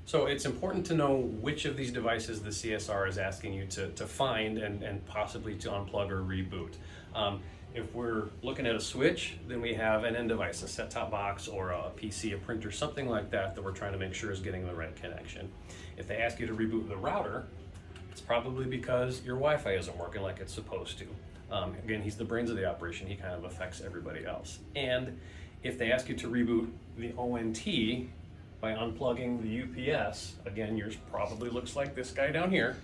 So it's important to know which of these devices the CSR is asking you to find and possibly to unplug or reboot. If we're looking at a switch, then we have an end device, a set-top box or a PC, a printer, something like that we're trying to make sure is getting the right connection. If they ask you to reboot the router, it's probably because your Wi-Fi isn't working like it's supposed to. Again, he's the brains of the operation. He kind of affects everybody else. And if they ask you to reboot the ONT by unplugging the UPS, again, yours probably looks like this guy down here.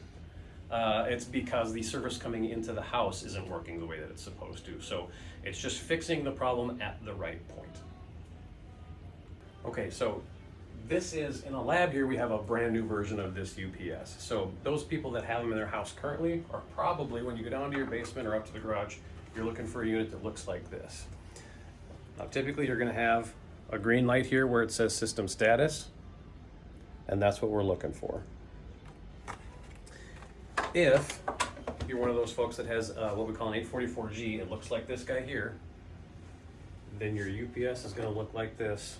It's because the service coming into the house isn't working the way that it's supposed to. So it's just fixing the problem at the right point. Okay, so this is, in a lab here, we have a brand new version of this UPS. So those people that have them in their house currently are probably, when you go down to your basement or up to the garage, you're looking for a unit that looks like this. Now, typically you're gonna have a green light here where it says system status, and that's what we're looking for. If you're one of those folks that has what we call an 844G, it looks like this guy here, then your UPS is gonna look like this,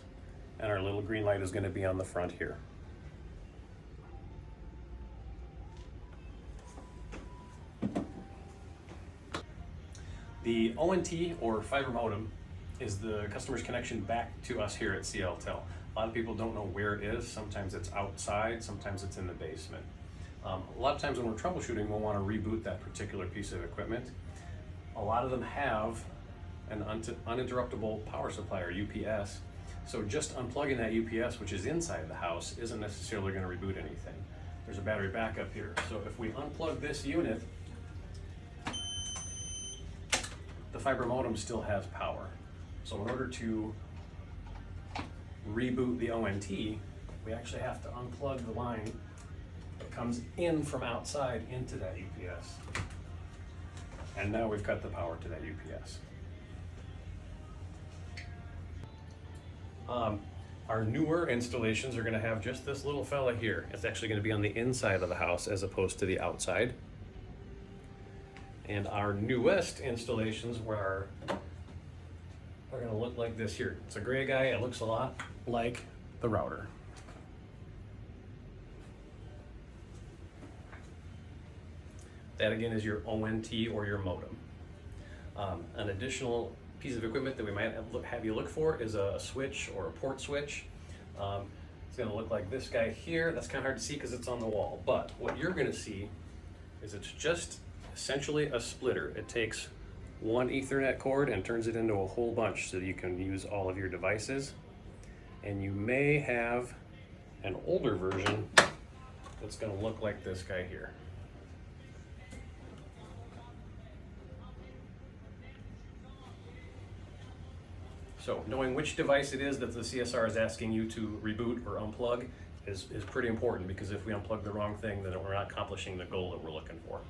and our little green light is gonna be on the front here. The ONT, or fiber modem, is the customer's connection back to us here at CLtel. A lot of people don't know where it is. Sometimes it's outside, sometimes it's in the basement. A lot of times when we're troubleshooting, we'll want to reboot that particular piece of equipment. A lot of them have an uninterruptible power supply, or UPS. So just unplugging that UPS, which is inside the house, isn't necessarily going to reboot anything. There's a battery backup here. So if we unplug this unit, the fiber modem still has power. So in order to reboot the ONT, we actually have to unplug the line that comes in from outside into that UPS. And now we've cut the power to that UPS. Our newer installations are going to have just this little fella here. It's actually going to be on the inside of the house as opposed to the outside. And our newest installations are going to look like this here. It's a gray guy. It looks a lot like the router. That again is your ONT or your modem. An additional piece of equipment that we might have you look for is a switch or a port switch. It's going to look like this guy here. That's kind of hard to see because it's on the wall. But what you're going to see is it's just essentially a splitter. It takes one Ethernet cord and turns it into a whole bunch so that you can use all of your devices. And you may have an older version that's going to look like this guy here. So knowing which device it is that the CSR is asking you to reboot or unplug is pretty important, because if we unplug the wrong thing, then we're not accomplishing the goal that we're looking for.